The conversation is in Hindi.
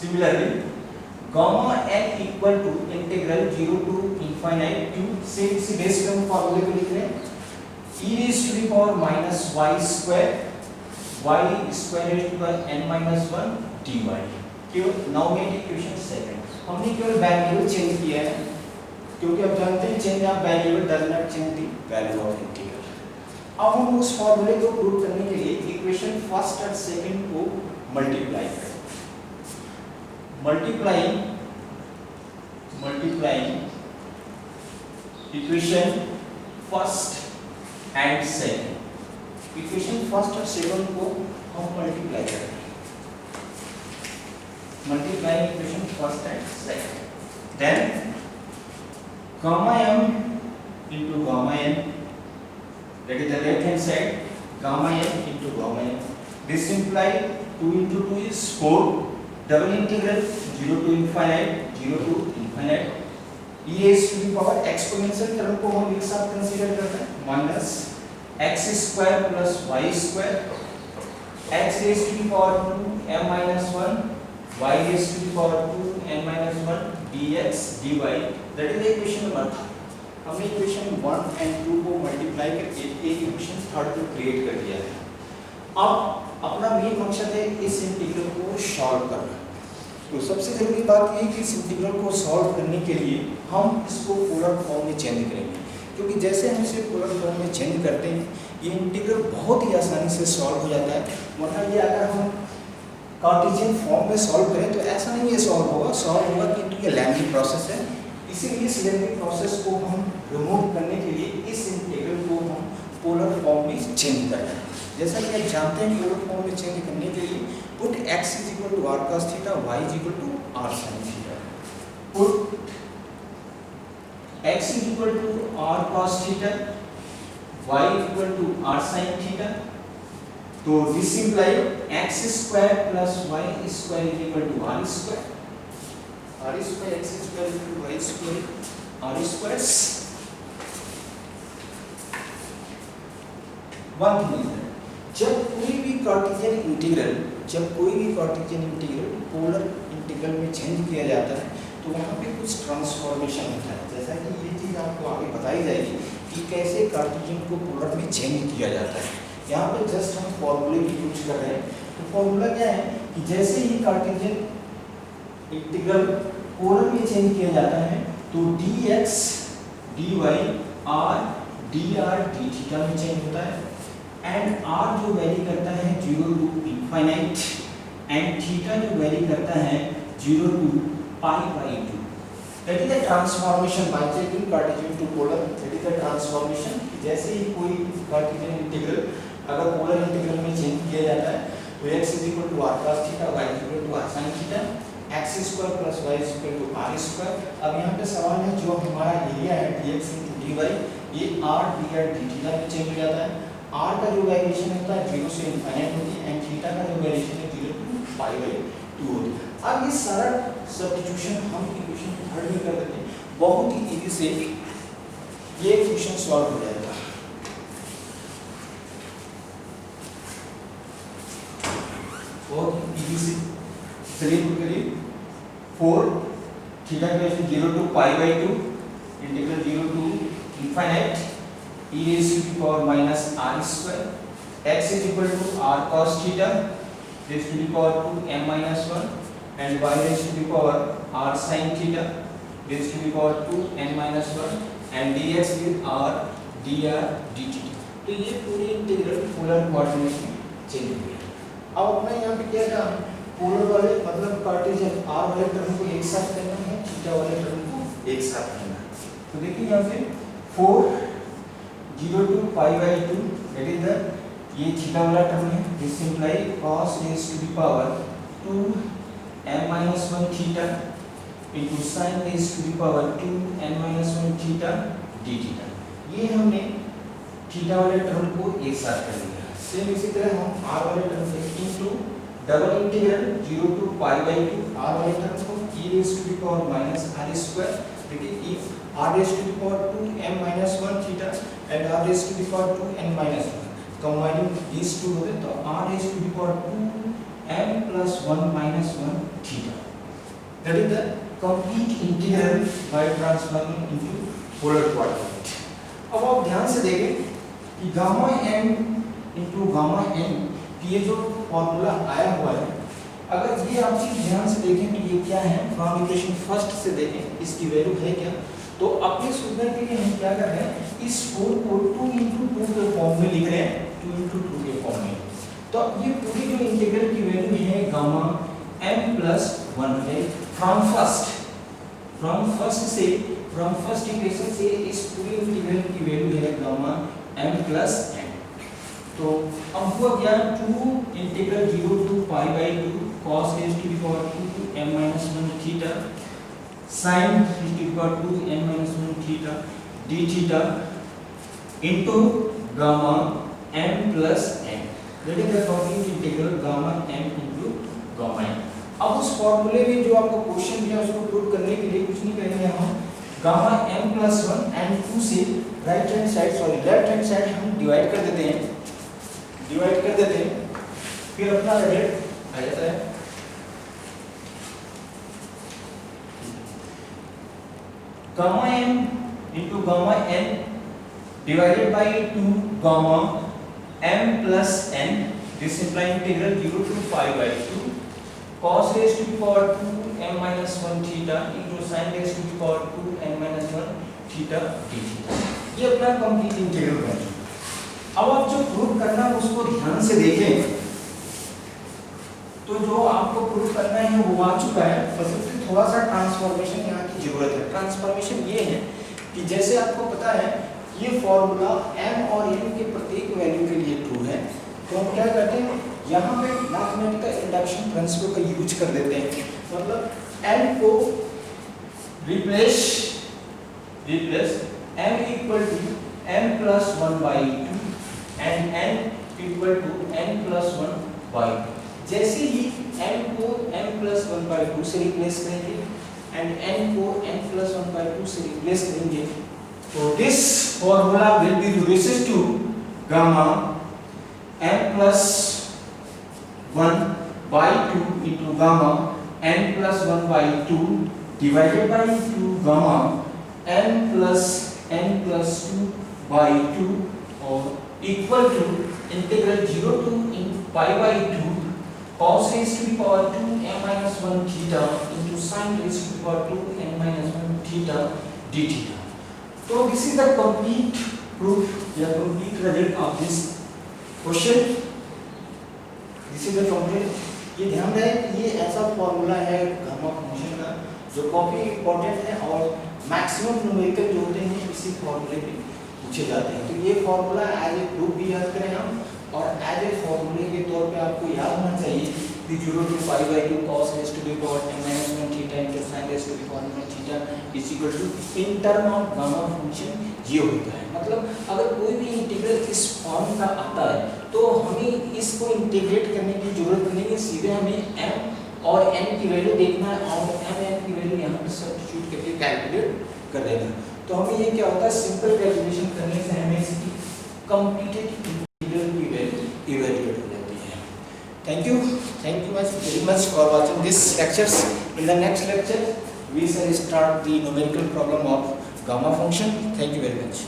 Similarly, gamma n equal to integral 0 to infinite to से बेस पे हम फॉर्मूले को लिख रहे हैं e raised to the power minus y square raised to the n minus 1 dy. केवल नाउ मेड इक्वेशन सेकंड हमने केवल वेरिएबल चेंज किया है क्योंकि आप जानते हैं change of variable does not change the value of integral. अब हम उस फॉर्मूले को प्रूव करने के लिए इक्वेशन फर्स्ट और सेकंड को मल्टीप्लाई करें। Multiplying equation first and second, equation first और सेकंड को हम मल्टीप्लाई करें। Multiplying equation first and second, then gamma m into gamma n, that is the left hand side, gamma n into gamma n. This imply 2 into 2 is 4, double integral 0 to infinite e raised to the power exponential term को हम एक साथ कंसीडर करते हैं minus x square plus y square x raised to the power 2 m minus 1 y raised to the power 2 n minus 1 dx dy, that is equation number 3। हमने इक्वेशन 1 एंड 2 को मल्टीप्लाई करके एक इक्वेशन थर्ड को क्रिएट कर दिया है। अब अपना मेन मकसद है इस इंटीग्रल को सॉल्व करना। तो सबसे जरूरी बात यह है कि इस इंटीग्रल को सॉल्व करने के लिए हम इसको पोलर फॉर्म में चेंज करेंगे, क्योंकि जैसे हम इसे पोलर फॉर्म में चेंज करते हैं ये इंटीग्रल बहुत ही आसानी से सॉल्व हो जाता है। वरना ये अगर हम कार्टेशियन फॉर्म में सॉल्व करें तो ऐसा नहीं है सॉल्व होगा क्योंकि ये लेंथी प्रोसेस है। इसीलिए इस लेंथी प्रोसेस को हम रिमूव करने के लिए इस इंटीग्रल को हम पोलर फॉर्म में चेंज करना है। जैसा कि आप जानते हैं पोलर फॉर्म में चेंज करने के लिए put x equal to r cos theta, y equal to r sin theta. Put x equal to r cos theta, y equal to r sin theta. तो this imply x square plus y square is equal to r square, r square x square equal to y square r square. One thing, जब कोई भी कार्टेशियन इंटीग्रल पोलर इंटीग्रल में चेंज किया जाता है तो वहाँ पे कुछ ट्रांसफॉर्मेशन होता है। जैसा कि ये चीज़ आपको आगे बताई जाएगी कि कैसे कार्टेशियन को पोलर में चेंज किया जाता है। यहाँ पे जस्ट हम फॉर्मूले की यूज कर रहे हैं। तो फॉर्मूला क्या है कि जैसे ही कार्टेशियन इंटीग्रल पोलर में चेंज किया जाता है तो dx dy r dr d theta में चेंज होता है, एंड r जो वैरी करता है 0 टू इनफाइनाइट एंड थीटा जो वैरी करता है 0 to pi by 2। That is the transformation by changing Cartesian to polar. That is the transformation. जैसे ही कोई कार्टेशियन इंटीग्रल अगर पोलर इंटीग्रल में चेंज किया जाता है तो x equal to r cos theta, y equal to r sin theta, x square plus y equal to r square. अब यहाँ पे सवाल है जो हमारा एरिया है dx into dy ये r dr d थीटा में चेंज हो जाता है। r का जो वेरिएशन होता है 0 से इनफाइनाइट होती है एंड थीटा का जो वेरिएशन है 0 टू पाई बाई 2 होती है। अब ये सारा सब्स्टिट्यूशन हम इक्वेशन थर्ड में कर देते हैं, बहुत ही इजी से ये इक्वेशन सॉल्व हो जाएगा। बहुत इजी से चलिए पुट करिए 4 थीटा का value 0 to pi by 2 integral 0 to infinite e raised to the power minus r square x is equal to r cos theta raised to the power 2 m minus 1 and y raised to the power r sin theta raised to the power 2 n minus 1 and dx is r dr dt। तो ये पूरी इंटीग्रल पोलर कोऑर्डिनेट में चेंज हो गया। अब अपना यहाँ पे क्या था, पोलर वाले मतलब कार्टेशियन r वाले टर्म को एक साथ करना है, थीटा वाले टर्म को एक साथ करना है। तो देखिए यहाँ पे 4 0 to pi by 2 that is the ये थीटा वाला टर्म है। This imply cos raised to the power 2 m minus 1 theta into sin raised to the power 2 n minus 1 theta d theta. ये हमने थीटा वाले टर्म को एक साथ कर लिया। सेम इसी तरह हम r वाले टर्म को into double integral 0 to pi by 2 r वाले टर्म को e raised to the power minus r square। देखिए if r raised to the power 2 m minus 1 theta and r raised to the power 2 n minus 1 combining these two होते तो r raised to the power 2 m plus 1 minus 1 theta। that is the complete integral by transforming into polar coordinate. अब आप ध्यान से देखें कि gamma m into gamma n ये जो फॉर्मूला आया हुआ है, अगर ये आप चीज ध्यान से देखें तो ये क्या है, फ्रॉम इक्वेशन फर्स्ट से देखें इसकी वैल्यू है क्या, तो अपने सुविधा के लिए हम क्या कर रहे हैं, इस 4 को 2 into 2 के फॉर्म में लिख रहे हैं, 2 into 2 के फॉर्म में। तो ये पूरी जो इंटीग्रल की वैल्यू है गामा m plus 1 है फ्रॉम फर्स्ट इक्वेशन से इस पूरी इंटीग्रल की वैल्यू है गामा m plus n। तो अब हुआ क्या, 2 integral 0 to pi by 2 cos raised to the power 2 to m minus 1 theta sin raised to the power 2 to m minus 1 theta d theta into gamma m plus n, that is the complete integral gamma m into gamma n। अब उस फॉर्मूले में जो आपको क्वेश्चन दिया उसको प्रूव करने के लिए कुछ नहीं करेंगे हम, गामा m plus 1 and 2 से लेफ्ट हैंड साइड हम डिवाइड कर देते हैं, फिर अपना रिजल्ट आ जाता है। Gamma m into gamma n divided by 2 gamma m plus n, this imply integral 0 to pi by 2 cos raised to the power 2 m minus 1 theta into sin raised to the power 2 m minus 1 theta d theta। ये अपना कंप्लीट इंटीग्रल है। अब आप जो प्रूव करना है उसको ध्यान से देखें, तो जो आपको प्रूव करना है वो आ चुका है, बस उसमें थोड़ा सा ट्रांसफॉर्मेशन यहाँ की जरूरत है। ट्रांसफॉर्मेशन ये है कि जैसे आपको पता है ये फॉर्मूला m और n के प्रत्येक वैल्यू के लिए ट्रू है, तो हम क्या करते हैं यहाँ पे मैथमेटिकल इंडक्शन प्रिंसिपल का यूज कर देते हैं, मतलब n को replace m equal to m plus 1 by 2 and n equal to n plus 1 by 2। जैसे ही m को m plus 1 by 2 से रिप्लेस करेंगे and n को n plus 1 by 2 से रिप्लेस करेंगे, तो this formula will be reduced to gamma m plus 1 by 2 into gamma n plus 1 by 2 divided by 2 gamma n plus 2 by 2 और equal to integral 0 to pi by 2 cos raised to the power 2 m minus 1 theta into sin raised to the power 2 m minus 1 theta d theta। तो this is the complete proof या complete result of this question। This is the complete, ये ध्यान रहे ये ऐसा फॉर्मूला है गामा फंक्शन का जो काफी इंपॉर्टेंट है और मैक्सिमम न्यूमेरिकल जो होते हैं इसी फॉर्मूले पे पूछे जाते हैं। तो ये फॉर्मूला एज ए प्रूफ भी याद करें हम, और एज ए फॉर्मूले के तौर पे आपको याद होना चाहिए कि 0 to pi by 2 cos raised to the power m minus 1 theta into sin raised to the power 1 theta is equal to in term of gamma function ये होता है। मतलब अगर कोई भी इंटीग्रल इस फॉर्म का आता है तो हमें इसको इंटीग्रेट करने की जरूरत नहीं है, सीधे हमें m और n की वैल्यू देखना है और m n की वैल्यू यहाँ पर सब्स्टिट्यूट करके कैलकुलेट कर देना। तो हमें ये क्या होता है, सिंपल कैलकुलेशन करने से हमें इसकी कंप्लीटेड इंटीग्रल की वैल्यू इवैल्यूएट हो जाती है। Thank you very much for watching this lectures. In the next lecture we shall start the numerical problem of gamma function. Thank you very much.